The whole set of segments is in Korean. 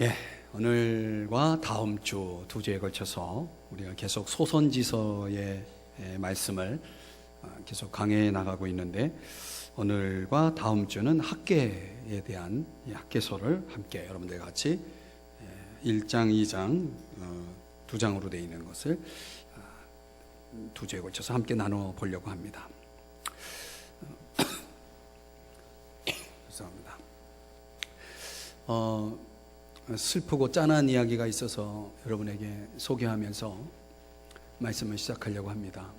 예, 오늘과 다음 주 두 주에 걸쳐서 우리가 계속 소선지서의 말씀을 계속 강해해 나가고 있는데, 오늘과 다음 주는 학계에 대한 학계서를 함께 여러분들 같이 1장, 2장 두 장으로 되어 있는 것을 두 주에 걸쳐서 함께 나눠 보려고 합니다. 죄송합니다. 슬프고 짠한 이야기가 있어서 여러분에게 소개하면서 말씀을 시작하려고 합니다.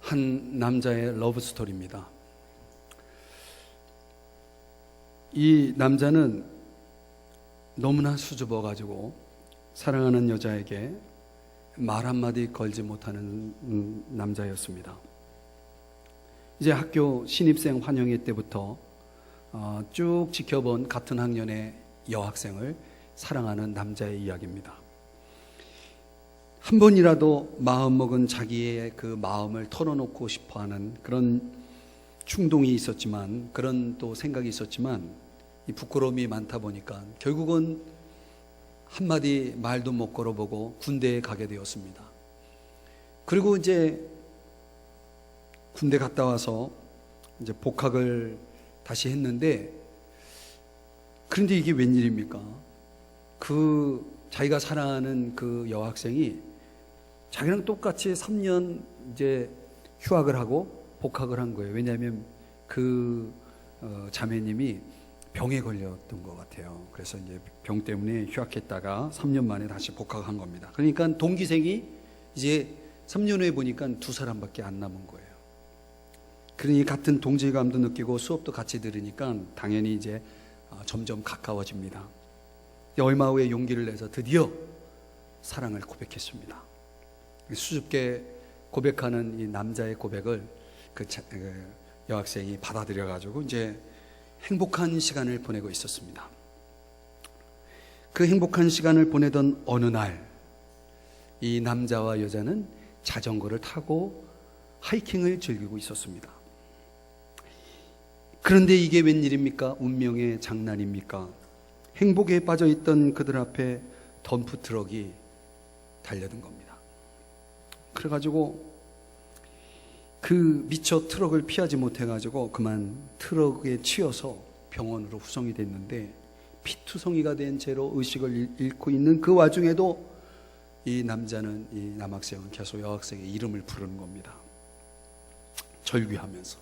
한 남자의 러브 스토리입니다. 이 남자는 너무나 수줍어가지고 사랑하는 여자에게 말 한마디 걸지 못하는 남자였습니다. 이제 학교 신입생 환영회 때부터 쭉 지켜본 같은 학년의 여학생을 사랑하는 남자의 이야기입니다. 한 번이라도 마음먹은 자기의 그 마음을 털어놓고 싶어하는 그런 충동이 있었지만, 그런 또 생각이 있었지만, 이 부끄러움이 많다 보니까 결국은 한마디 말도 못 걸어보고 군대에 가게 되었습니다. 그리고 이제 군대 갔다 와서 이제 복학을 다시 했는데, 그런데 이게 웬일입니까? 자기가 사랑하는 그 여학생이 자기랑 똑같이 3년 이제 휴학을 하고 복학을 한 거예요. 왜냐하면 그 자매님이 병에 걸렸던 것 같아요. 그래서 이제 병 때문에 휴학했다가 3년 만에 다시 복학한 겁니다. 그러니까 동기생이 이제 3년 후에 보니까 두 사람밖에 안 남은 거예요. 그러니 같은 동질감도 느끼고 수업도 같이 들으니까 당연히 이제 점점 가까워집니다. 얼마 후에 용기를 내서 드디어 사랑을 고백했습니다. 수줍게 고백하는 이 남자의 고백을 그 여학생이 받아들여 가지고 이제 행복한 시간을 보내고 있었습니다. 그 행복한 시간을 보내던 어느 날, 이 남자와 여자는 자전거를 타고 하이킹을 즐기고 있었습니다. 그런데 이게 웬일입니까? 운명의 장난입니까? 행복에 빠져있던 그들 앞에 덤프 트럭이 달려든 겁니다. 그래가지고 그 미처 트럭을 피하지 못해가지고 그만 트럭에 치여서 병원으로 후송이 됐는데, 피투성이가 된 채로 의식을 잃고 있는 그 와중에도 이 남자는, 이 남학생은 계속 여학생의 이름을 부르는 겁니다. 절규하면서.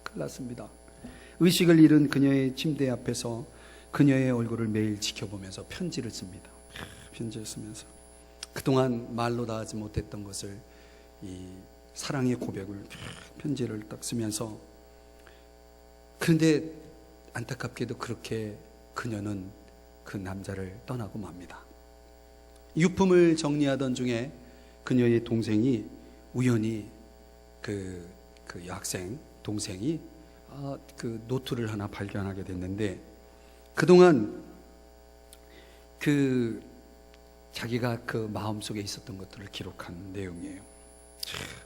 큰일 났습니다. 의식을 잃은 그녀의 침대 앞에서 그녀의 얼굴을 매일 지켜보면서 편지를 씁니다. 편지를 쓰면서 그동안 말로 다 하지 못했던 것을, 이 사랑의 고백을, 편지를 딱 쓰면서, 그런데 안타깝게도 그렇게 그녀는 그 남자를 떠나고 맙니다. 유품을 정리하던 중에 그녀의 동생이 우연히 그 여학생 동생이 그 노트를 하나 발견하게 됐는데, 그동안 자기가 그 마음속에 있었던 것들을 기록한 내용이에요.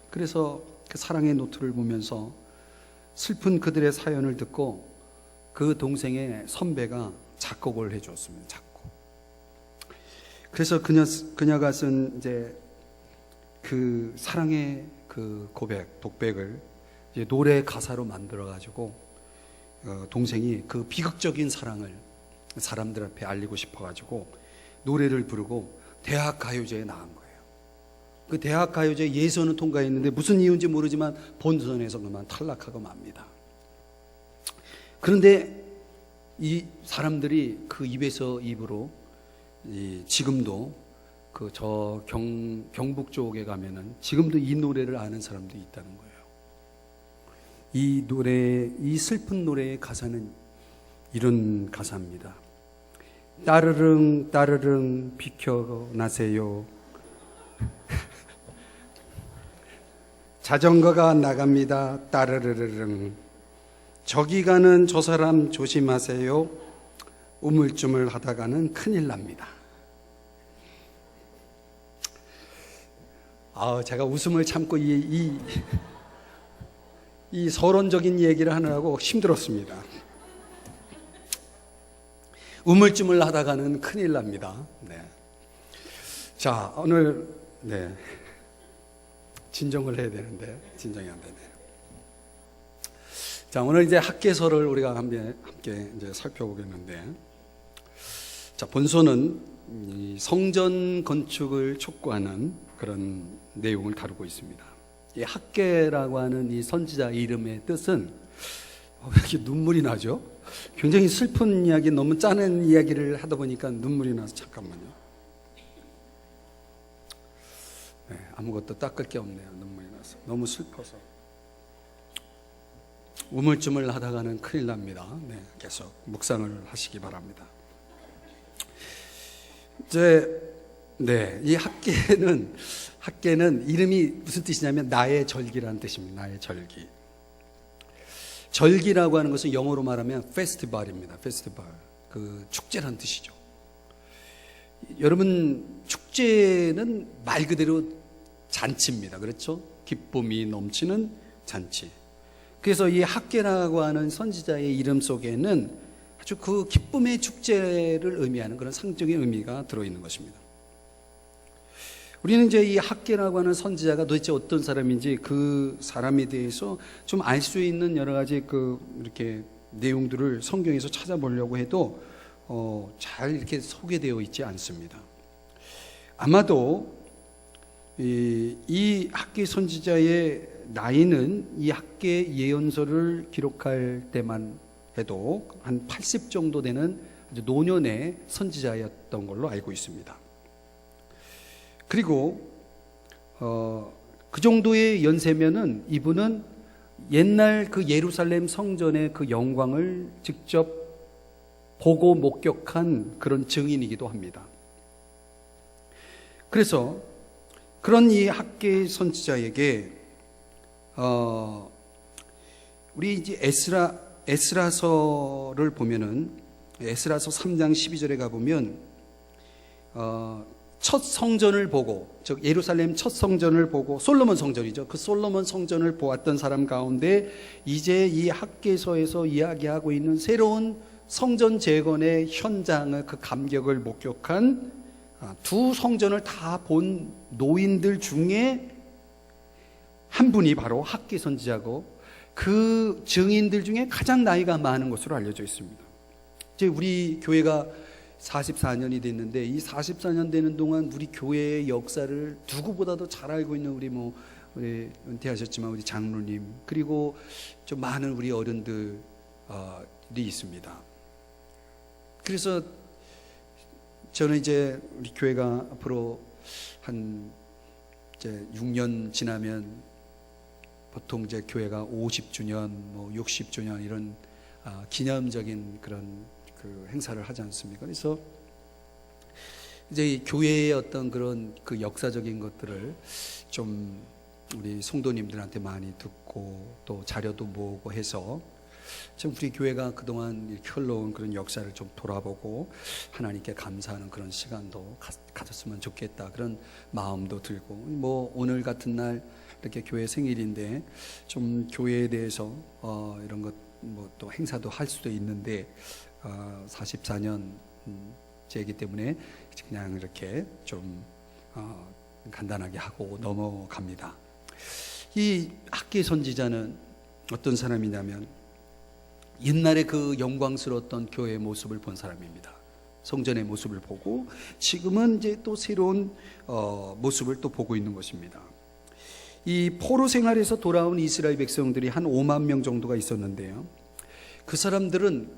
그래서 그 사랑의 노트를 보면서 슬픈 그들의 사연을 듣고 그 동생의 선배가 작곡을 해주었습니다. 작곡. 그래서 그녀가 쓴 이제 그 사랑의 그 독백을 이제 노래 가사로 만들어 가지고 동생이 그 비극적인 사랑을 사람들 앞에 알리고 싶어 가지고 노래를 부르고 대학 가요제에 나간 거예요. 그 대학 가요제 예선은 통과했는데 무슨 이유인지 모르지만 본선에서 그만 탈락하고 맙니다. 그런데 이 사람들이 그 입에서 입으로 지금도 저 경북 쪽에 가면은 지금도 이 노래를 아는 사람들이 있다는 거예요. 이 슬픈 노래의 가사는 이런 가사입니다. 따르릉 따르릉 비켜나세요. 자전거가 나갑니다. 따르르르릉. 저기 가는 저 사람 조심하세요. 우물쭈물 하다가는 큰일 납니다. 제가 웃음을 참고 이 서론적인 얘기를 하느라고 힘들었습니다. 우물쭈물 하다가는 큰일 납니다. 네. 자, 오늘 진정을 해야 되는데 진정이 안 되네요. 자, 오늘 이제 학개서를 우리가 함께 이제 살펴보겠는데, 자, 본서는 이 성전 건축을 촉구하는 그런 내용을 다루고 있습니다. 이 학개라고 하는 이 선지자 이름의 뜻은 왜 이렇게 눈물이 나죠? 굉장히 슬픈 이야기, 너무 짠한 이야기를 하다 보니까 눈물이 나서 잠깐만요. 네, 아무것도 닦을 게 없네요. 눈물이 나서 너무 슬퍼서 우물쭈물 하다가는 큰일 납니다. 네, 계속 묵상을 하시기 바랍니다. 이 학개는 이름이 무슨 뜻이냐면 나의 절기라는 뜻입니다. 나의 절기. 절기라고 하는 것은 영어로 말하면 페스티벌입니다. 페스티벌. 그 축제란 뜻이죠. 여러분, 축제는 말 그대로 잔치입니다. 그렇죠? 기쁨이 넘치는 잔치. 그래서 이 학개라고 하는 선지자의 이름 속에는 아주 그 기쁨의 축제를 의미하는 그런 상징의 의미가 들어있는 것입니다. 우리는 이제 이 학개라고 하는 선지자가 도대체 어떤 사람인지 그 사람에 대해서 좀 알 수 있는 여러 가지 이렇게 내용들을 성경에서 찾아보려고 해도 잘 이렇게 소개되어 있지 않습니다. 아마도 이 학개 선지자의 나이는 이 학개 예언서를 기록할 때만 해도 한 80 정도 되는 아주 노년의 선지자였던 걸로 알고 있습니다. 그리고 그 정도의 연세면은 이분은 옛날 그 예루살렘 성전의 그 영광을 직접 보고 목격한 그런 증인이기도 합니다. 그래서 그런 이 학개 선지자에게 우리 이제 에스라서를 보면은 에스라서 3장 12절에 가보면 첫 성전을 보고, 즉 예루살렘 첫 성전을 보고, 솔로몬 성전이죠. 그 솔로몬 성전을 보았던 사람 가운데 이제 이 학개서에서 이야기하고 있는 새로운 성전 재건의 현장의 그 감격을 목격한 두 성전을 다 본 노인들 중에 한 분이 바로 학개 선지자고, 그 증인들 중에 가장 나이가 많은 것으로 알려져 있습니다. 이제 우리 교회가 44년이 됐는데, 이 44년 되는 동안 우리 교회의 역사를 누구보다도 잘 알고 있는 우리 은퇴하셨지만 우리 장로님, 그리고 좀 많은 우리 어른들이 있습니다. 그래서 저는 이제 우리 교회가 앞으로 한 이제 6년 지나면 보통 이제 교회가 50주년, 60주년 이런 기념적인 그런 그 행사를 하지 않습니까? 그래서 이제 이 교회의 어떤 그런 그 역사적인 것들을 좀 우리 성도님들한테 많이 듣고 또 자료도 모으고 해서 좀 우리 교회가 그동안 이렇게 흘러온 그런 역사를 좀 돌아보고 하나님께 감사하는 그런 시간도 가졌으면 좋겠다, 그런 마음도 들고, 오늘 같은 날 이렇게 교회 생일인데 좀 교회에 대해서 이런 것 또 행사도 할 수도 있는데 44년째이기 때문에 그냥 이렇게 좀 간단하게 하고 넘어갑니다. 이 학개 선지자는 어떤 사람이냐면 옛날에 그 영광스러웠던 교회의 모습을 본 사람입니다. 성전의 모습을 보고 지금은 이제 또 새로운 모습을 또 보고 있는 것입니다. 이 포로 생활에서 돌아온 이스라엘 백성들이 한 5만 명 정도가 있었는데요, 그 사람들은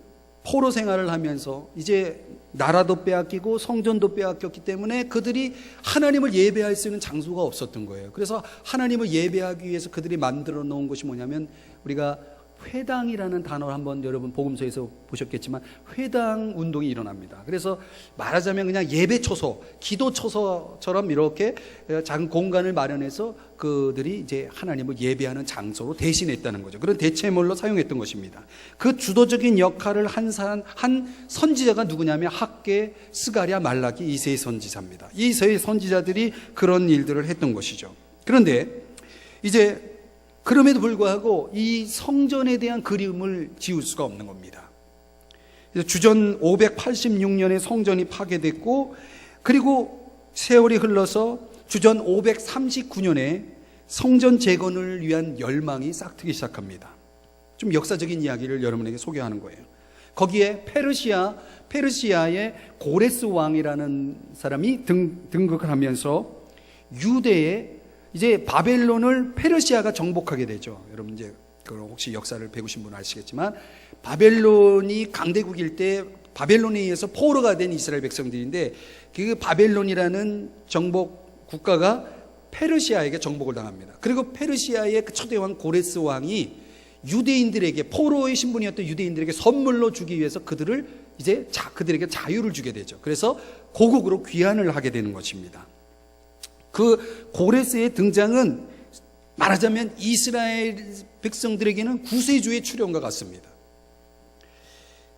포로 생활을 하면서 이제 나라도 빼앗기고 성전도 빼앗겼기 때문에 그들이 하나님을 예배할 수 있는 장소가 없었던 거예요. 그래서 하나님을 예배하기 위해서 그들이 만들어 놓은 것이 뭐냐면, 우리가 회당이라는 단어를 한번 여러분 복음서에서 보셨겠지만 회당 운동이 일어납니다. 그래서 말하자면 그냥 예배초소, 기도초소처럼 이렇게 작은 공간을 마련해서 그들이 이제 하나님을 예배하는 장소로 대신했다는 거죠. 그런 대체물로 사용했던 것입니다. 그 주도적인 역할을 한 선지자가 누구냐면 학개, 스가랴, 말라기 이 세 선지자입니다. 이 세 선지자들이 그런 일들을 했던 것이죠. 그런데 이제 그럼에도 불구하고 이 성전에 대한 그림을 지울 수가 없는 겁니다. 주전 586년에 성전이 파괴됐고, 그리고 세월이 흘러서 주전 539년에 성전 재건을 위한 열망이 싹트기 시작합니다. 좀 역사적인 이야기를 여러분에게 소개하는 거예요. 거기에 페르시아의 고레스 왕이라는 사람이 등극을 하면서 유대에 이제 바벨론을 페르시아가 정복하게 되죠. 여러분 이제 혹시 역사를 배우신 분은 아시겠지만, 바벨론이 강대국일 때 바벨론에 의해서 포로가 된 이스라엘 백성들인데, 그 바벨론이라는 정복 국가가 페르시아에게 정복을 당합니다. 그리고 페르시아의 그 초대왕 고레스 왕이 유대인들에게, 포로의 신분이었던 유대인들에게 선물로 주기 위해서 그들에게 자유를 주게 되죠. 그래서 고국으로 귀환을 하게 되는 것입니다. 그 고레스의 등장은 말하자면 이스라엘 백성들에게는 구세주의 출현과 같습니다.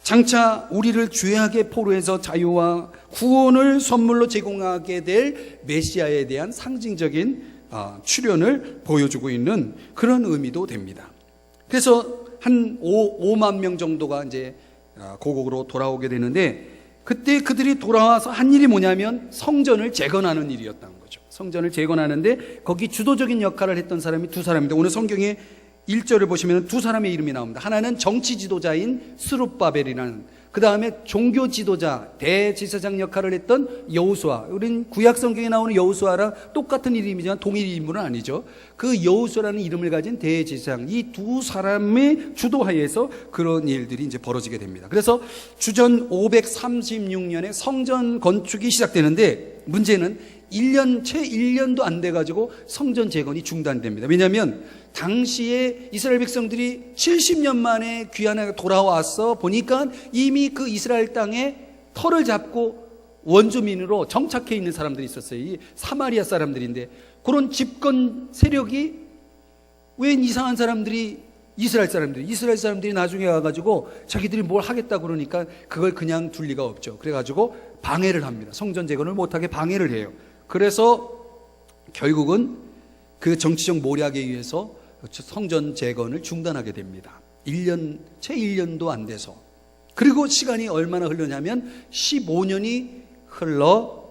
장차 우리를 죄악의 포로에서 자유와 구원을 선물로 제공하게 될 메시아에 대한 상징적인 출현을 보여주고 있는 그런 의미도 됩니다. 그래서 한 5만 명 정도가 이제 고국으로 돌아오게 되는데, 그때 그들이 돌아와서 한 일이 뭐냐면 성전을 재건하는 일이었다는 거죠. 성전을 재건하는데 거기 주도적인 역할을 했던 사람이 두 사람인데, 오늘 성경에 1절을 보시면 두 사람의 이름이 나옵니다. 하나는 정치 지도자인 스룹바벨이라는, 그 다음에 종교 지도자 대제사장 역할을 했던 여호수아. 우린 구약 성경에 나오는 여호수아랑 똑같은 이름이지만 동일 인물은 아니죠. 그 여호수아라는 이름을 가진 대제사장, 이 두 사람의 주도하에서 그런 일들이 이제 벌어지게 됩니다. 그래서 주전 536년에 성전 건축이 시작되는데, 문제는 채 1년도 안 돼가지고 성전 재건이 중단됩니다. 왜냐하면 당시에 이스라엘 백성들이 70년 만에 귀환하게 돌아와서 보니까 이미 그 이스라엘 땅에 터를 잡고 원주민으로 정착해 있는 사람들이 있었어요. 이 사마리아 사람들인데, 그런 집권 세력이 웬 이상한 사람들이 이스라엘 사람들이 나중에 와가지고 자기들이 뭘 하겠다고 그러니까 그걸 그냥 둘 리가 없죠. 그래가지고 방해를 합니다. 성전 재건을 못하게 방해를 해요. 그래서 결국은 그 정치적 모략에 의해서 성전 재건을 중단하게 됩니다. 채 1년도 안 돼서. 그리고 시간이 얼마나 흘러냐면 15년이 흘러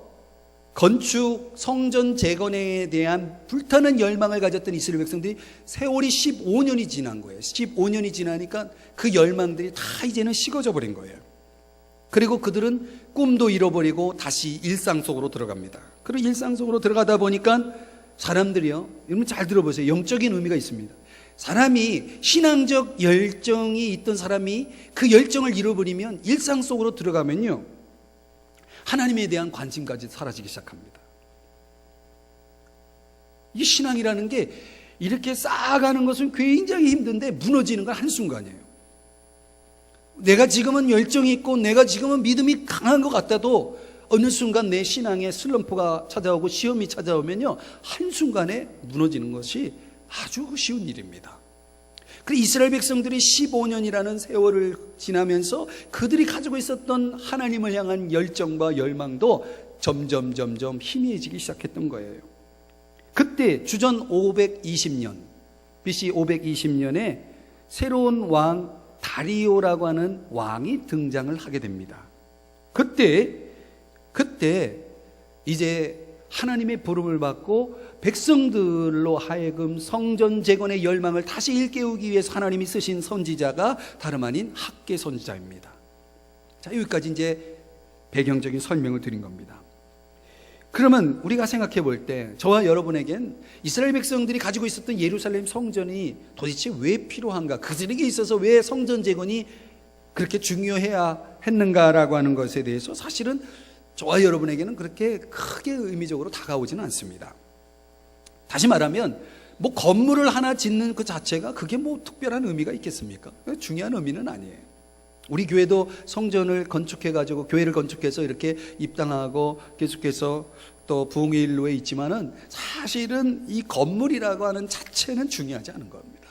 건축 성전 재건에 대한 불타는 열망을 가졌던 이스라엘 백성들이 세월이 15년이 지난 거예요. 15년이 지나니까 그 열망들이 다 이제는 식어져 버린 거예요. 그리고 그들은 꿈도 잃어버리고 다시 일상 속으로 들어갑니다. 그리고 일상 속으로 들어가다 보니까 사람들이요, 여러분 잘 들어보세요. 영적인 의미가 있습니다. 사람이 신앙적 열정이 있던 사람이 그 열정을 잃어버리면, 일상 속으로 들어가면요, 하나님에 대한 관심까지 사라지기 시작합니다. 이 신앙이라는 게 이렇게 쌓아가는 것은 굉장히 힘든데 무너지는 건 한순간이에요. 내가 지금은 열정이 있고 내가 지금은 믿음이 강한 것 같아도 어느 순간 내 신앙에 슬럼프가 찾아오고 시험이 찾아오면요, 한순간에 무너지는 것이 아주 쉬운 일입니다. 그 이스라엘 백성들이 15년이라는 세월을 지나면서 그들이 가지고 있었던 하나님을 향한 열정과 열망도 점점 희미해지기 시작했던 거예요. 그때 주전 520년, BC 520년에 새로운 왕 다리오라고 하는 왕이 등장을 하게 됩니다. 그때 이제 하나님의 부름을 받고 백성들로 하여금 성전 재건의 열망을 다시 일깨우기 위해서 하나님이 쓰신 선지자가 다름 아닌 학개 선지자입니다. 자, 여기까지 이제 배경적인 설명을 드린 겁니다. 그러면 우리가 생각해 볼 때 저와 여러분에겐 이스라엘 백성들이 가지고 있었던 예루살렘 성전이 도대체 왜 필요한가, 그들에게 있어서 왜 성전 재건이 그렇게 중요해야 했는가라고 하는 것에 대해서 사실은 저와 여러분에게는 그렇게 크게 의미적으로 다가오지는 않습니다. 다시 말하면 뭐 건물을 하나 짓는 그 자체가 그게 뭐 특별한 의미가 있겠습니까? 중요한 의미는 아니에요. 우리 교회도 성전을 건축해가지고 교회를 건축해서 이렇게 입당하고 계속해서 또 부흥의 일로에 있지만은 사실은 이 건물이라고 하는 자체는 중요하지 않은 겁니다.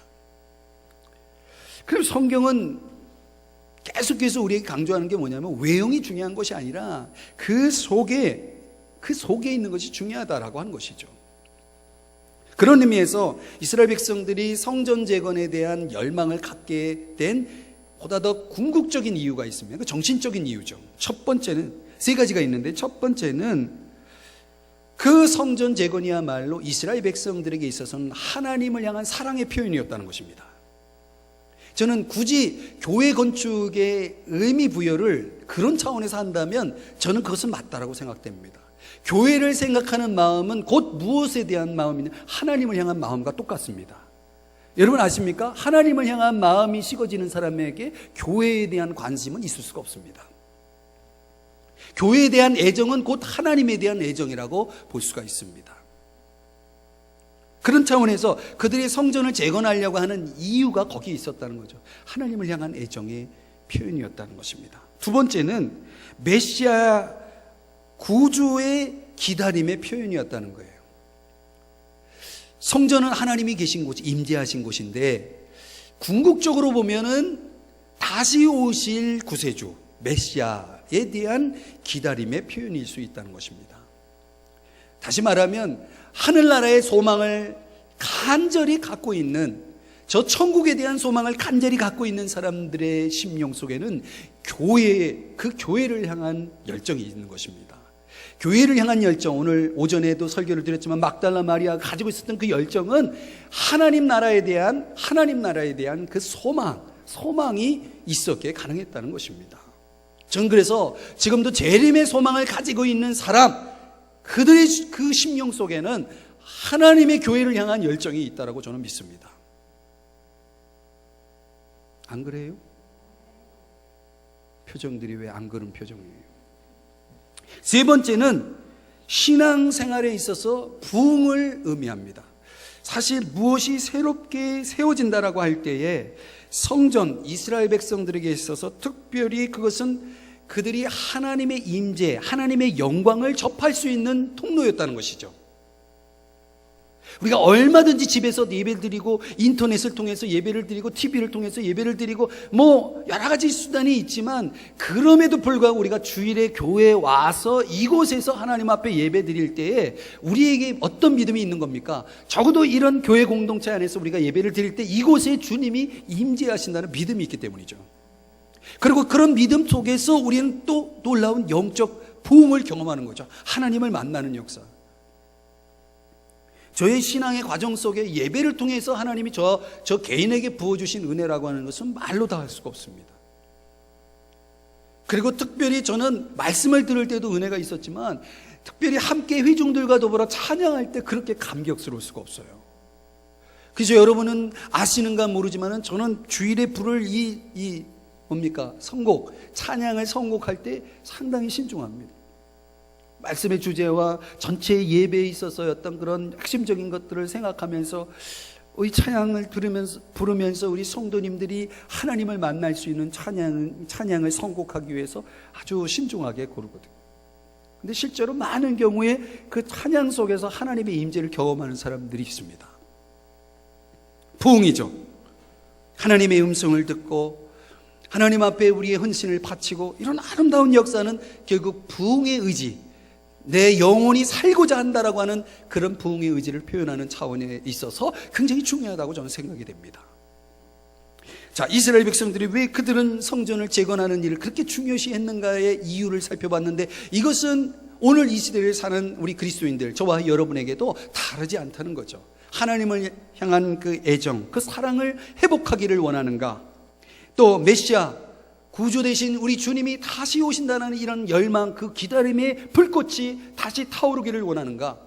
그럼 성경은 계속해서 우리에게 강조하는 게 뭐냐면 외형이 중요한 것이 아니라 그 속에 있는 것이 중요하다라고 하는 것이죠. 그런 의미에서 이스라엘 백성들이 성전 재건에 대한 열망을 갖게 된 보다 더 궁극적인 이유가 있습니다. 그 정신적인 이유죠. 첫 번째는 세 가지가 있는데, 첫 번째는 그 성전 재건이야말로 이스라엘 백성들에게 있어서는 하나님을 향한 사랑의 표현이었다는 것입니다. 저는 굳이 교회 건축의 의미 부여를 그런 차원에서 한다면 저는 그것은 맞다라고 생각됩니다. 교회를 생각하는 마음은 곧 무엇에 대한 마음이냐? 하나님을 향한 마음과 똑같습니다. 여러분 아십니까? 하나님을 향한 마음이 식어지는 사람에게 교회에 대한 관심은 있을 수가 없습니다. 교회에 대한 애정은 곧 하나님에 대한 애정이라고 볼 수가 있습니다. 그런 차원에서 그들의 성전을 재건하려고 하는 이유가 거기에 있었다는 거죠. 하나님을 향한 애정의 표현이었다는 것입니다. 두 번째는 메시아 구주의 기다림의 표현이었다는 거예요. 성전은 하나님이 계신 곳, 임재하신 곳인데 궁극적으로 보면은 다시 오실 구세주 메시아에 대한 기다림의 표현일 수 있다는 것입니다. 다시 말하면 하늘나라의 소망을 간절히 갖고 있는, 저 천국에 대한 소망을 간절히 갖고 있는 사람들의 심령 속에는 그 교회를 향한 열정이 있는 것입니다. 교회를 향한 열정, 오늘 오전에도 설교를 드렸지만 막달라 마리아가 가지고 있었던 그 열정은 하나님 나라에 대한 그 소망이 있었기에 가능했다는 것입니다. 저는 그래서 지금도 재림의 소망을 가지고 있는 사람, 그들의 그 심령 속에는 하나님의 교회를 향한 열정이 있다고 저는 믿습니다. 안 그래요? 표정들이 왜 안 그런 표정이에요? 세 번째는 신앙생활에 있어서 부흥을 의미합니다. 사실 무엇이 새롭게 세워진다라고 할 때에 성전, 이스라엘 백성들에게 있어서 특별히 그것은 그들이 하나님의 임재, 하나님의 영광을 접할 수 있는 통로였다는 것이죠. 우리가 얼마든지 집에서 예배를 드리고 인터넷을 통해서 예배를 드리고 TV를 통해서 예배를 드리고 여러 가지 수단이 있지만, 그럼에도 불구하고 우리가 주일에 교회에 와서 이곳에서 하나님 앞에 예배 드릴 때에 우리에게 어떤 믿음이 있는 겁니까? 적어도 이런 교회 공동체 안에서 우리가 예배를 드릴 때 이곳에 주님이 임재하신다는 믿음이 있기 때문이죠. 그리고 그런 믿음 속에서 우리는 또 놀라운 영적 부흥을 경험하는 거죠. 하나님을 만나는 역사. 저의 신앙의 과정 속에 예배를 통해서 하나님이 저 개인에게 부어주신 은혜라고 하는 것은 말로 다 할 수가 없습니다. 그리고 특별히 저는 말씀을 들을 때도 은혜가 있었지만, 특별히 함께 회중들과 더불어 찬양할 때 그렇게 감격스러울 수가 없어요. 그래서 여러분은 아시는가 모르지만 저는 주일에 부를 선곡, 찬양을 선곡할 때 상당히 신중합니다. 말씀의 주제와 전체 예배에 있어서 어떤 그런 핵심적인 것들을 생각하면서 이 찬양을 부르면서 우리 성도님들이 하나님을 만날 수 있는 찬양을 선곡하기 위해서 아주 신중하게 고르거든요. 근데 실제로 많은 경우에 그 찬양 속에서 하나님의 임재를 경험하는 사람들이 있습니다. 부흥이죠. 하나님의 음성을 듣고 하나님 앞에 우리의 헌신을 바치고, 이런 아름다운 역사는 결국 부흥의 의지, 내 영혼이 살고자 한다라고 하는 그런 부흥의 의지를 표현하는 차원에 있어서 굉장히 중요하다고 저는 생각이 됩니다. 자, 이스라엘 백성들이 왜 그들은 성전을 재건하는 일을 그렇게 중요시 했는가의 이유를 살펴봤는데, 이것은 오늘 이 시대를 사는 우리 그리스도인들, 저와 여러분에게도 다르지 않다는 거죠. 하나님을 향한 그 애정, 그 사랑을 회복하기를 원하는가, 또 메시아 구주 되신 우리 주님이 다시 오신다는 이런 열망, 그 기다림의 불꽃이 다시 타오르기를 원하는가,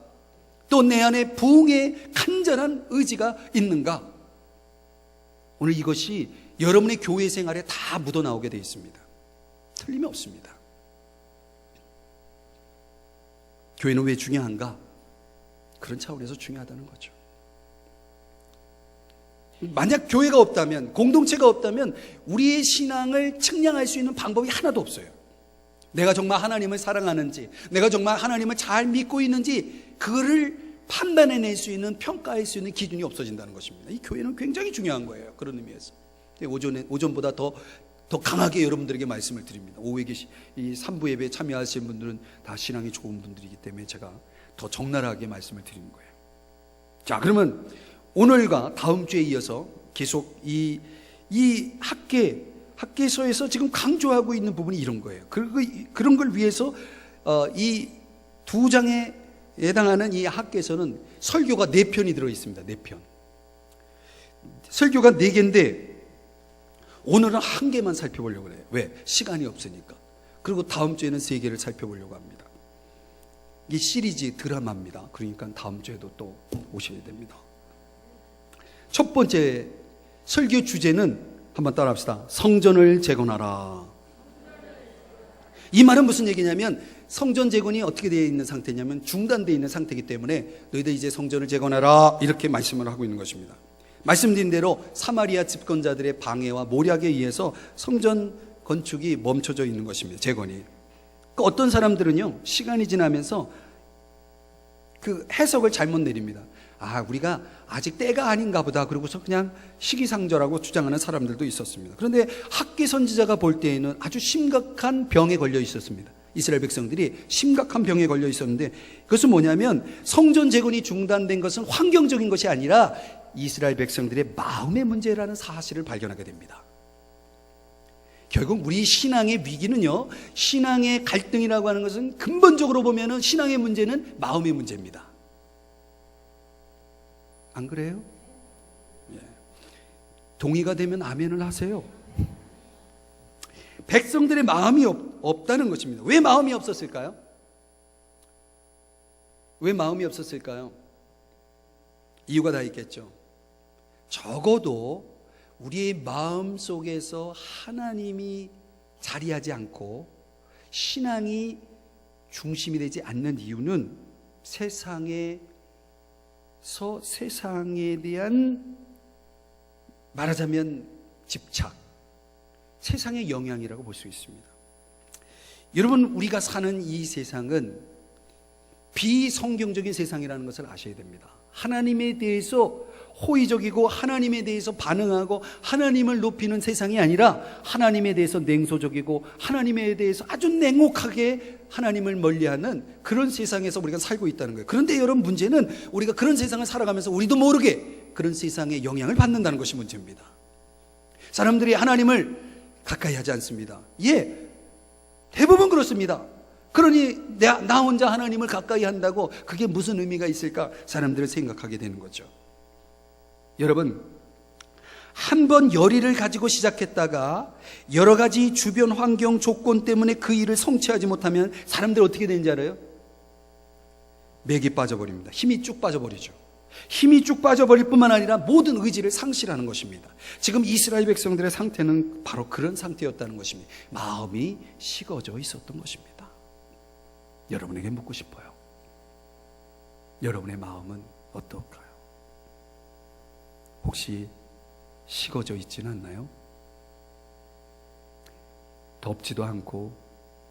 또 내 안에 부흥의 간절한 의지가 있는가. 오늘 이것이 여러분의 교회 생활에 다 묻어나오게 되어 있습니다. 틀림이 없습니다. 교회는 왜 중요한가? 그런 차원에서 중요하다는 거죠. 만약 교회가 없다면, 공동체가 없다면 우리의 신앙을 측량할 수 있는 방법이 하나도 없어요. 내가 정말 하나님을 사랑하는지, 내가 정말 하나님을 잘 믿고 있는지, 그거를 판단해낼 수 있는, 평가할 수 있는 기준이 없어진다는 것입니다. 이 교회는 굉장히 중요한 거예요. 그런 의미에서 오전보다 더 강하게 여러분들에게 말씀을 드립니다. 오후에 이 3부 예배에 참여하신 분들은 다 신앙이 좋은 분들이기 때문에 제가 더 적나라하게 말씀을 드리는 거예요. 자, 그러면 오늘과 다음 주에 이어서 계속 이 학계 학개서에서 지금 강조하고 있는 부분이 이런 거예요. 그런 걸 위해서 이 2장에 해당하는 이 학개서는 설교가 4편이 들어 있습니다. 4편. 설교가 4개인데 오늘은 1개만 살펴보려고 해요. 왜? 시간이 없으니까. 그리고 다음 주에는 3개를 살펴보려고 합니다. 이게 시리즈 드라마입니다. 그러니까 다음 주에도 또 오셔야 됩니다. 첫 번째 설교 주제는 한번 따라합시다. 성전을 재건하라. 이 말은 무슨 얘기냐면 성전 재건이 어떻게 되어 있는 상태냐면 중단되어 있는 상태이기 때문에 너희들 이제 성전을 재건하라 이렇게 말씀을 하고 있는 것입니다. 말씀드린 대로 사마리아 집권자들의 방해와 모략에 의해서 성전 건축이 멈춰져 있는 것입니다. 재건이. 어떤 사람들은요 시간이 지나면서 그 해석을 잘못 내립니다. 우리가 아직 때가 아닌가 보다 그러고서 그냥 시기상조라고 주장하는 사람들도 있었습니다. 그런데 학개 선지자가 볼 때에는 아주 심각한 병에 걸려 있었습니다. 이스라엘 백성들이 심각한 병에 걸려 있었는데 그것은 뭐냐면 성전 재건이 중단된 것은 환경적인 것이 아니라 이스라엘 백성들의 마음의 문제라는 사실을 발견하게 됩니다. 결국 우리 신앙의 위기는요, 신앙의 갈등이라고 하는 것은 근본적으로 보면은 신앙의 문제는 마음의 문제입니다. 안 그래요? 예. 동의가 되면 아멘을 하세요. 백성들의 마음이 없다는 것입니다. 왜 마음이 없었을까요? 왜 마음이 없었을까요? 이유가 다 있겠죠. 적어도 우리의 마음 속에서 하나님이 자리하지 않고 신앙이 중심이 되지 않는 이유는 세상에 대한 말하자면 집착, 세상의 영향이라고 볼 수 있습니다. 여러분, 우리가 사는 이 세상은 비성경적인 세상이라는 것을 아셔야 됩니다. 하나님에 대해서 호의적이고 하나님에 대해서 반응하고 하나님을 높이는 세상이 아니라 하나님에 대해서 냉소적이고 하나님에 대해서 아주 냉혹하게 하나님을 멀리하는 그런 세상에서 우리가 살고 있다는 거예요. 그런데 여러분, 문제는 우리가 그런 세상을 살아가면서 우리도 모르게 그런 세상의 영향을 받는다는 것이 문제입니다. 사람들이 하나님을 가까이 하지 않습니다. 예, 대부분 그렇습니다. 그러니 나 혼자 하나님을 가까이 한다고 그게 무슨 의미가 있을까? 사람들은 생각하게 되는 거죠. 여러분, 한 번 열의를 가지고 시작했다가 여러 가지 주변 환경 조건 때문에 그 일을 성취하지 못하면 사람들 어떻게 되는지 알아요? 맥이 빠져버립니다. 힘이 쭉 빠져버리죠. 힘이 쭉 빠져버릴 뿐만 아니라 모든 의지를 상실하는 것입니다. 지금 이스라엘 백성들의 상태는 바로 그런 상태였다는 것입니다. 마음이 식어져 있었던 것입니다. 여러분에게 묻고 싶어요. 여러분의 마음은 어떨까요? 혹시 식어져 있지는 않나요? 덥지도 않고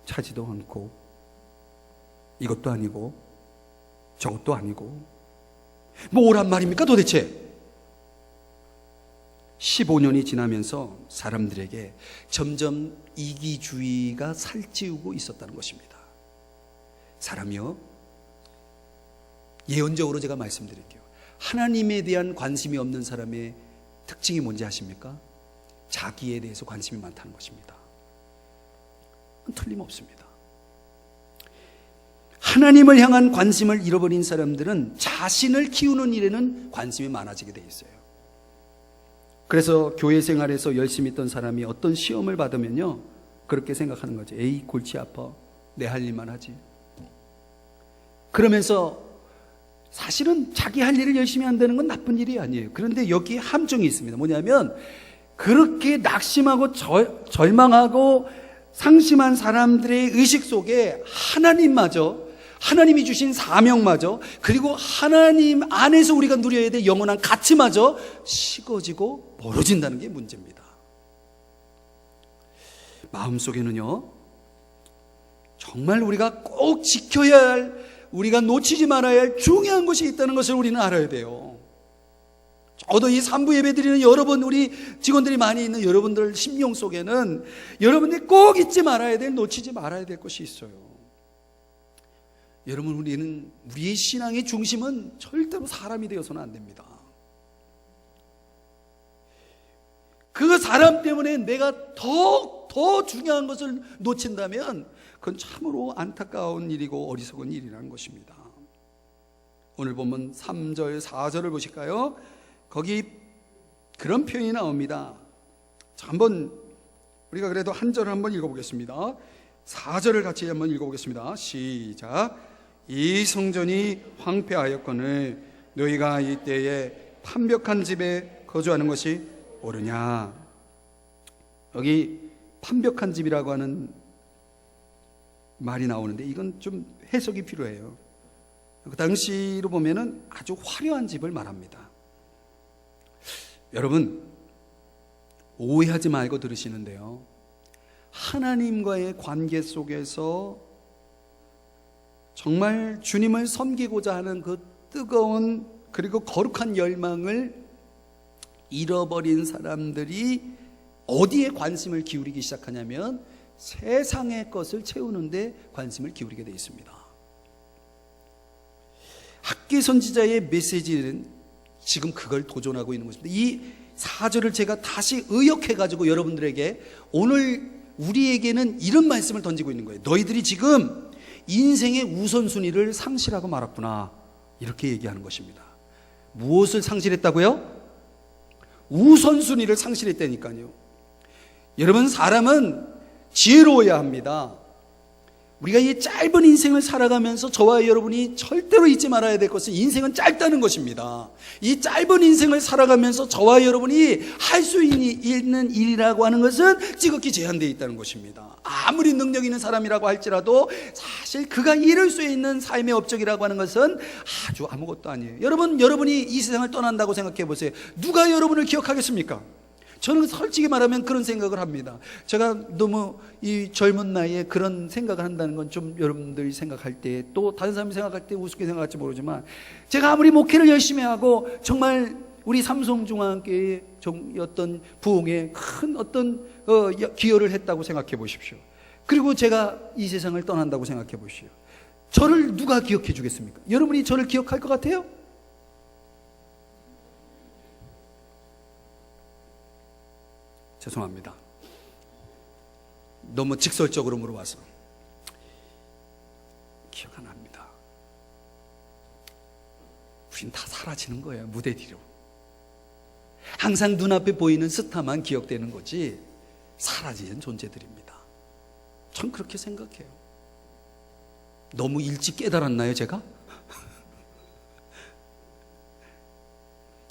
차지도 않고 이것도 아니고 저것도 아니고 뭐란 말입니까 도대체? 15년이 지나면서 사람들에게 점점 이기주의가 살찌우고 있었다는 것입니다. 사람이요, 예언적으로 제가 말씀드릴게요. 하나님에 대한 관심이 없는 사람의 특징이 뭔지 아십니까? 자기에 대해서 관심이 많다는 것입니다. 틀림없습니다. 하나님을 향한 관심을 잃어버린 사람들은 자신을 키우는 일에는 관심이 많아지게 돼 있어요. 그래서 교회 생활에서 열심히 있던 사람이 어떤 시험을 받으면요, 그렇게 생각하는 거죠. 에이, 골치 아파. 내 할 일만 하지. 그러면서 사실은 자기 할 일을 열심히 한다는 건 나쁜 일이 아니에요. 그런데 여기에 함정이 있습니다. 뭐냐면 그렇게 낙심하고 절망하고 상심한 사람들의 의식 속에 하나님마저, 하나님이 주신 사명마저, 그리고 하나님 안에서 우리가 누려야 될 영원한 가치마저 식어지고 멀어진다는 게 문제입니다. 마음속에는요, 정말 우리가 꼭 지켜야 할, 우리가 놓치지 말아야 할 중요한 것이 있다는 것을 우리는 알아야 돼요. 저도 이 3부 예배 드리는 여러분, 우리 직원들이 많이 있는 여러분들 심령 속에는 여러분들이 꼭 잊지 말아야 될, 놓치지 말아야 될 것이 있어요. 여러분, 우리의 신앙의 중심은 절대로 사람이 되어서는 안 됩니다. 그 사람 때문에 내가 더 중요한 것을 놓친다면 그건 참으로 안타까운 일이고 어리석은 일이라는 것입니다. 오늘 보면 3절 4절을 보실까요? 거기 그런 표현이 나옵니다. 자, 한번 우리가 그래도 한 절을 한번 읽어보겠습니다. 4절을 같이 한번 읽어보겠습니다. 시작. 이 성전이 황폐하였거늘 너희가 이때에 판벽한 집에 거주하는 것이 옳으냐. 여기 판벽한 집이라고 하는 말이 나오는데 이건 좀 해석이 필요해요. 그 당시로 보면은 아주 화려한 집을 말합니다. 여러분 오해하지 말고 들으시는데요, 하나님과의 관계 속에서 정말 주님을 섬기고자 하는 그 뜨거운 그리고 거룩한 열망을 잃어버린 사람들이 어디에 관심을 기울이기 시작하냐면 세상의 것을 채우는데 관심을 기울이게 되어 있습니다. 학계 선지자의 메시지는 지금 그걸 도전하고 있는 것입니다. 이 4절을 제가 다시 의역해가지고 여러분들에게 오늘 우리에게는 이런 말씀을 던지고 있는 거예요. 너희들이 지금 인생의 우선순위를 상실하고 말았구나, 이렇게 얘기하는 것입니다. 무엇을 상실했다고요? 우선순위를 상실했다니까요. 여러분, 사람은 지혜로워야 합니다. 우리가 이 짧은 인생을 살아가면서 저와 여러분이 절대로 잊지 말아야 될 것은 인생은 짧다는 것입니다. 이 짧은 인생을 살아가면서 저와 여러분이 할 수 있는 일이라고 하는 것은 지극히 제한되어 있다는 것입니다. 아무리 능력 있는 사람이라고 할지라도 사실 그가 이룰 수 있는 삶의 업적이라고 하는 것은 아주 아무것도 아니에요. 여러분이 이 세상을 떠난다고 생각해 보세요. 누가 여러분을 기억하겠습니까? 저는 솔직히 말하면 그런 생각을 합니다. 제가 너무 이 젊은 나이에 그런 생각을 한다는 건 좀 여러분들이 생각할 때, 또 다른 사람이 생각할 때 우습게 생각할지 모르지만, 제가 아무리 목회를 열심히 하고 정말 우리 삼성중앙교회의 어떤 부흥에 큰 어떤 기여를 했다고 생각해 보십시오. 그리고 제가 이 세상을 떠난다고 생각해 보십시오. 저를 누가 기억해 주겠습니까? 여러분이 저를 기억할 것 같아요? 죄송합니다. 너무 직설적으로 물어봐서. 기억 안 납니다. 우린 다 사라지는 거예요, 무대 뒤로. 항상 눈앞에 보이는 스타만 기억되는 거지 사라지는 존재들입니다. 전 그렇게 생각해요. 너무 일찍 깨달았나요, 제가?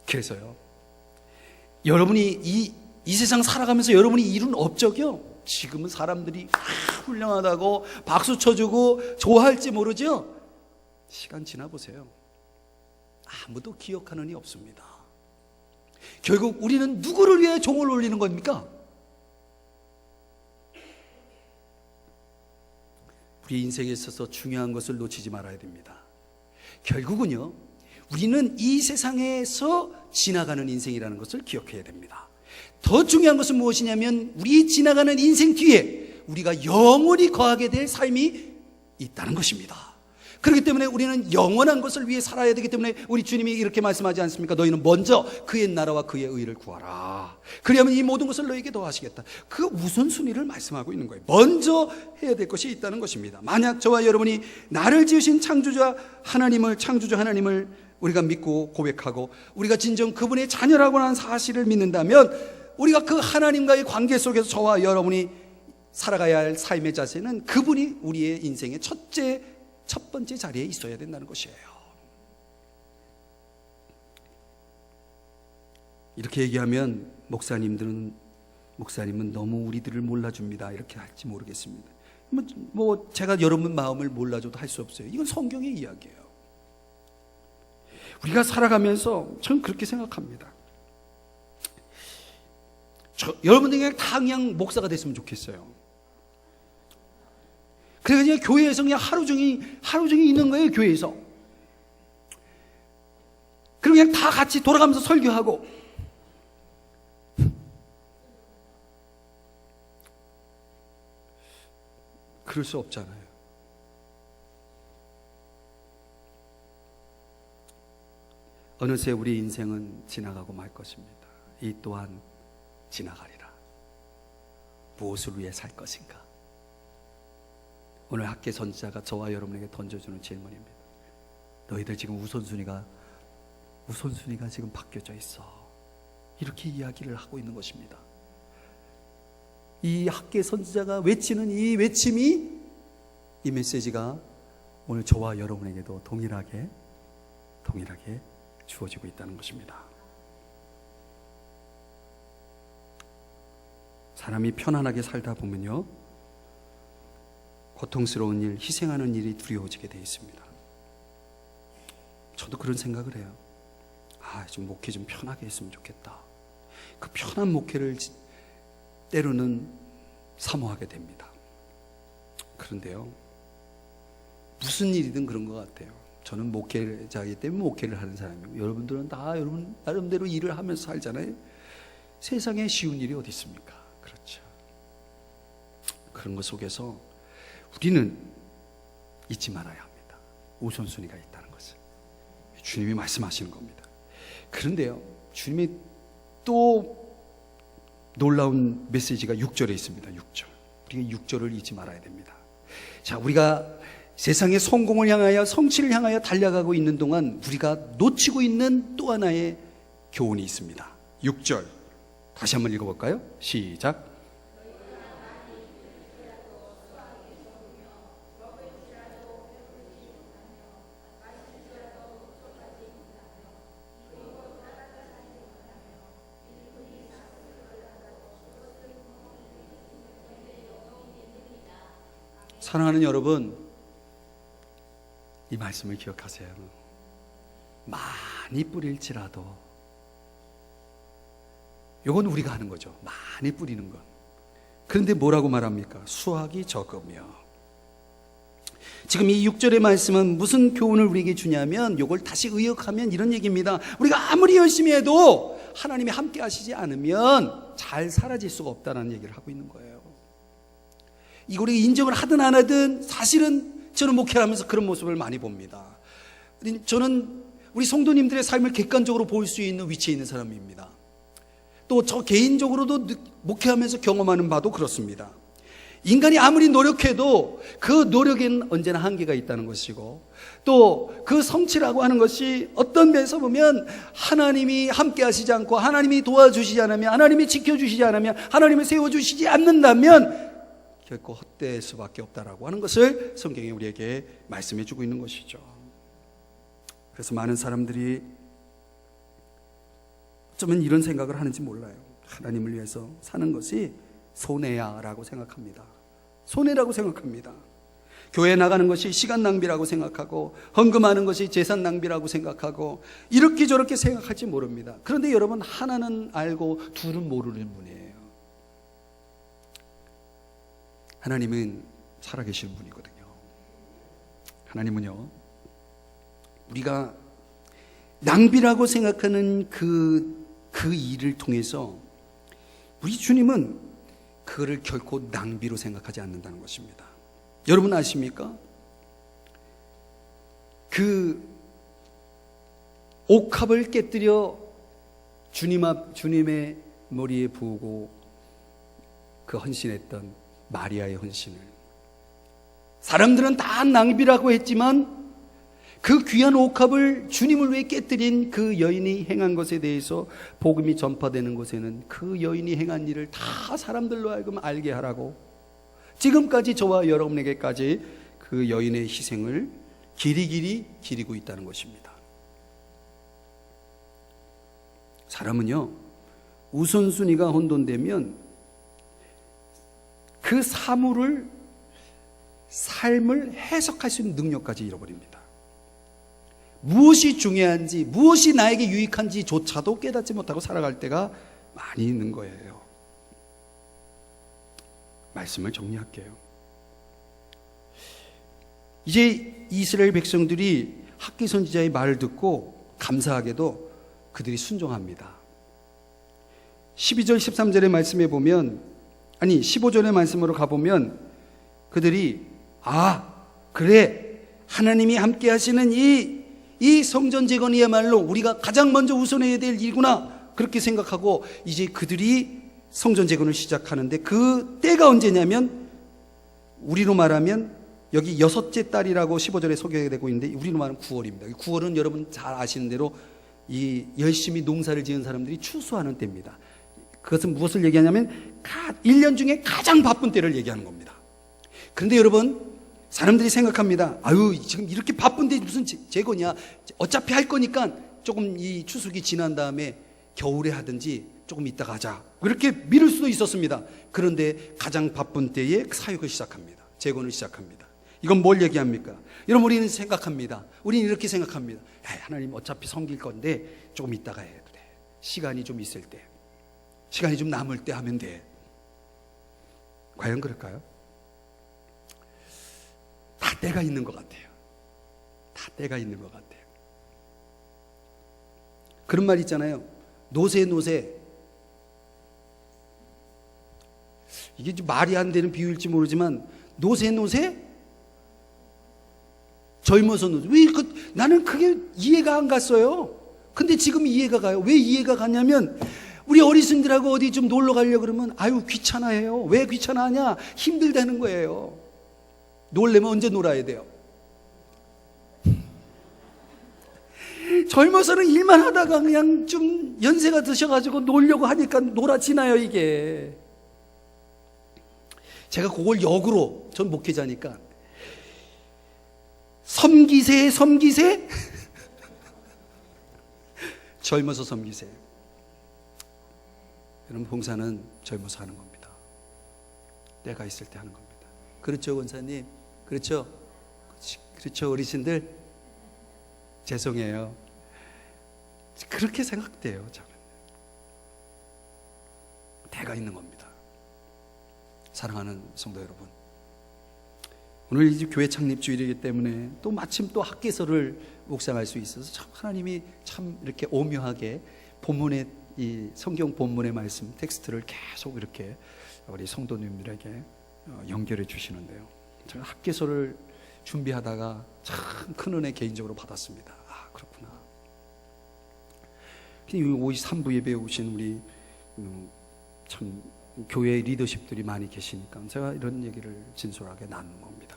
그래서요, 여러분이 이 세상 살아가면서 여러분이 이룬 업적이요, 지금은 사람들이 훌륭하다고 박수 쳐주고 좋아할지 모르죠. 시간 지나보세요, 아무도 기억하는 이 없습니다. 결국 우리는 누구를 위해 종을 올리는 겁니까? 우리 인생에 있어서 중요한 것을 놓치지 말아야 됩니다. 결국은요, 우리는 이 세상에서 지나가는 인생이라는 것을 기억해야 됩니다. 더 중요한 것은 무엇이냐면 우리 지나가는 인생 뒤에 우리가 영원히 거하게 될 삶이 있다는 것입니다. 그렇기 때문에 우리는 영원한 것을 위해 살아야 되기 때문에 우리 주님이 이렇게 말씀하지 않습니까? 너희는 먼저 그의 나라와 그의 의를 구하라. 그리하면 이 모든 것을 너에게 더하시겠다. 그 우선순위를 말씀하고 있는 거예요. 먼저 해야 될 것이 있다는 것입니다. 만약 저와 여러분이 나를 지으신 창조주 하나님을 우리가 믿고 고백하고 우리가 진정 그분의 자녀라고 하는 사실을 믿는다면, 우리가 그 하나님과의 관계 속에서 저와 여러분이 살아가야 할 삶의 자세는 그분이 우리의 인생의 첫 번째 자리에 있어야 된다는 것이에요. 이렇게 얘기하면 목사님은 너무 우리들을 몰라줍니다, 이렇게 할지 모르겠습니다. 뭐 제가 여러분 마음을 몰라줘도 할 수 없어요. 이건 성경의 이야기예요. 우리가 살아가면서 저는 그렇게 생각합니다. 여러분들이 다 그냥 목사가 됐으면 좋겠어요. 그래서 그냥 교회에서 그냥 하루 종일 있는 거예요, 교회에서. 그리고 그냥 다 같이 돌아가면서 설교하고. 그럴 수 없잖아요. 어느새 우리 인생은 지나가고 말 것입니다. 이 또한 지나가리라. 무엇을 위해 살 것인가? 오늘 학계 선지자가 저와 여러분에게 던져주는 질문입니다. 너희들 지금 우선순위가 지금 바뀌어져 있어. 이렇게 이야기를 하고 있는 것입니다. 이 학계 선지자가 외치는 이 외침이, 이 메시지가 오늘 저와 여러분에게도 동일하게 주어지고 있다는 것입니다. 사람이 편안하게 살다 보면요, 고통스러운 일, 희생하는 일이 두려워지게 되어 있습니다. 저도 그런 생각을 해요. 좀 목회 좀 편하게 했으면 좋겠다. 그 편한 목회를 때로는 사모하게 됩니다. 그런데요, 무슨 일이든 그런 것 같아요. 저는 목회자이기 때문에 목회를 하는 사람이고, 여러분들은 다 여러분 나름대로 일을 하면서 살잖아요. 세상에 쉬운 일이 어디 있습니까? 그렇죠. 그런 것 속에서 우리는 잊지 말아야 합니다. 우선순위가 있다는 것을. 주님이 말씀하시는 겁니다. 그런데요, 주님이 또 놀라운 메시지가 6절에 있습니다. 6절. 우리가 6절을 잊지 말아야 됩니다. 자, 우리가 세상의 성공을 향하여, 성취를 향하여 달려가고 있는 동안 우리가 놓치고 있는 또 하나의 교훈이 있습니다. 6절 다시 한번 읽어볼까요? 시작. 사랑하는 여러분, 이 말씀을 기억하세요. 많이 뿌릴지라도, 이건 우리가 하는 거죠. 많이 뿌리는 것. 그런데 뭐라고 말합니까? 수확이 적으며. 지금 이 6절의 말씀은 무슨 교훈을 우리에게 주냐면, 이걸 다시 의역하면 이런 얘기입니다. 우리가 아무리 열심히 해도 하나님이 함께 하시지 않으면 잘 사라질 수가 없다는 얘기를 하고 있는 거예요. 이걸 인정을 하든 안 하든 사실은 저는 목회를 하면서 그런 모습을 많이 봅니다. 저는 우리 성도님들의 삶을 객관적으로 볼 수 있는 위치에 있는 사람입니다. 또 저 개인적으로도 목회하면서 경험하는 바도 그렇습니다. 인간이 아무리 노력해도 그 노력에는 언제나 한계가 있다는 것이고, 또 그 성취라고 하는 것이 어떤 면에서 보면 하나님이 함께 하시지 않고, 하나님이 도와주시지 않으면, 하나님이 지켜주시지 않으면, 하나님이 세워주시지 않는다면 결코 헛될 수밖에 없다라고 하는 것을 성경이 우리에게 말씀해 주고 있는 것이죠. 그래서 많은 사람들이 어쩌면 이런 생각을 하는지 몰라요. 하나님을 위해서 사는 것이 손해야 라고 생각합니다. 손해라고 생각합니다. 교회 나가는 것이 시간 낭비라고 생각하고, 헌금하는 것이 재산 낭비라고 생각하고, 이렇게 저렇게 생각할지 모릅니다. 그런데 여러분, 하나는 알고 둘은 모르는 분이에요. 하나님은 살아계신 분이거든요. 하나님은요, 우리가 낭비라고 생각하는 그 일을 통해서 우리 주님은 그거를 결코 낭비로 생각하지 않는다는 것입니다. 여러분 아십니까? 그 옥합을 깨뜨려 주님의 머리에 부으고 그 헌신했던 마리아의 헌신을, 사람들은 다 낭비라고 했지만 그 귀한 옥합을 주님을 위해 깨뜨린 그 여인이 행한 것에 대해서 복음이 전파되는 곳에는 그 여인이 행한 일을 다 사람들로 하여금 알게 하라고 지금까지 저와 여러분에게까지 그 여인의 희생을 길이길이 기리고 있다는 것입니다. 사람은요, 우선순위가 혼돈되면 그 삶을 해석할 수 있는 능력까지 잃어버립니다. 무엇이 중요한지, 무엇이 나에게 유익한지조차도 깨닫지 못하고 살아갈 때가 많이 있는 거예요. 말씀을 정리할게요. 이제 이스라엘 백성들이 학기 선지자의 말을 듣고 감사하게도 그들이 순종합니다. 12절 13절의 말씀에 보면, 15절의 말씀으로 가보면 그들이 그래, 하나님이 함께 하시는 이 성전 재건이야말로 우리가 가장 먼저 우선해야 될 일이구나, 그렇게 생각하고 이제 그들이 성전 재건을 시작하는데 그 때가 언제냐면 우리로 말하면 여기 여섯째 달이라고 15절에 소개되고 있는데 우리로 말하면 9월입니다. 9월은 여러분 잘 아시는 대로 이 열심히 농사를 지은 사람들이 추수하는 때입니다. 그것은 무엇을 얘기하냐면 1년 중에 가장 바쁜 때를 얘기하는 겁니다. 그런데 여러분 사람들이 생각합니다. 아유 지금 이렇게 바쁜데 무슨 재건이야. 어차피 할 거니까 조금 이 추수기 지난 다음에 겨울에 하든지 조금 이따가 하자. 그렇게 미룰 수도 있었습니다. 그런데 가장 바쁜 때에 사역을 시작합니다. 재건을 시작합니다. 이건 뭘 얘기합니까? 여러분 우리는 생각합니다. 우리는 이렇게 생각합니다. 하나님 어차피 섬길 건데 조금 이따가 해도 돼. 시간이 좀 있을 때, 시간이 좀 남을 때 하면 돼. 과연 그럴까요? 다 때가 있는 것 같아요. 다 때가 있는 것 같아요. 그런 말 있잖아요. 노새 이게 좀 말이 안 되는 비유일지 모르지만 노새 젊어서 노새 나는 그게 이해가 안 갔어요. 근데 지금 이해가 가요. 왜 이해가 갔냐면 우리 어르신들하고 어디 좀 놀러 가려고 그러면 아유 귀찮아해요. 왜 귀찮아하냐? 힘들다는 거예요. 놀려면 언제 놀아야 돼요? 젊어서는 일만 하다가 그냥 좀 연세가 드셔가지고 놀려고 하니까 놀아지나요 이게. 제가 그걸 역으로 전 목회자니까 섬기세 젊어서 섬기세. 여러분 봉사는 젊어서 하는 겁니다. 때가 있을 때 하는 겁니다. 그렇죠 권사님? 그렇죠? 그렇죠 어르신들? 죄송해요. 그렇게 생각돼요 저는. 때가 있는 겁니다. 사랑하는 성도 여러분, 오늘 이 교회 창립 주일이기 때문에 또 마침 또 학개서를 묵상할 수 있어서 참 하나님이 참 이렇게 오묘하게 본문의 이 성경 본문의 말씀 텍스트를 계속 이렇게 우리 성도님들에게 연결해 주시는데요. 제가 학개서를 준비하다가 참 큰 은혜 개인적으로 받았습니다. 아 그렇구나. 3부 예배에 오신 우리 참 교회 리더십들이 많이 계시니까 제가 이런 얘기를 진솔하게 나누는 겁니다.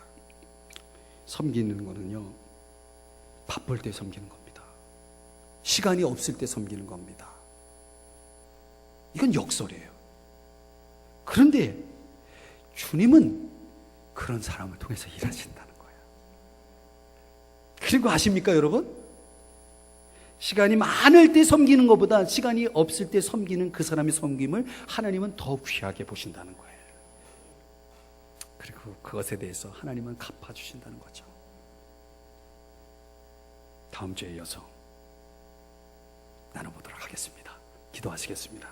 섬기는 거는요 바쁠 때 섬기는 겁니다. 시간이 없을 때 섬기는 겁니다. 이건 역설이에요. 그런데 주님은 그런 사람을 통해서 일하신다는 거예요. 그리고 아십니까 여러분? 시간이 많을 때 섬기는 것보다 시간이 없을 때 섬기는 그 사람의 섬김을 하나님은 더 귀하게 보신다는 거예요. 그리고 그것에 대해서 하나님은 갚아주신다는 거죠. 다음 주에 이어서 나눠보도록 하겠습니다. 기도하시겠습니다.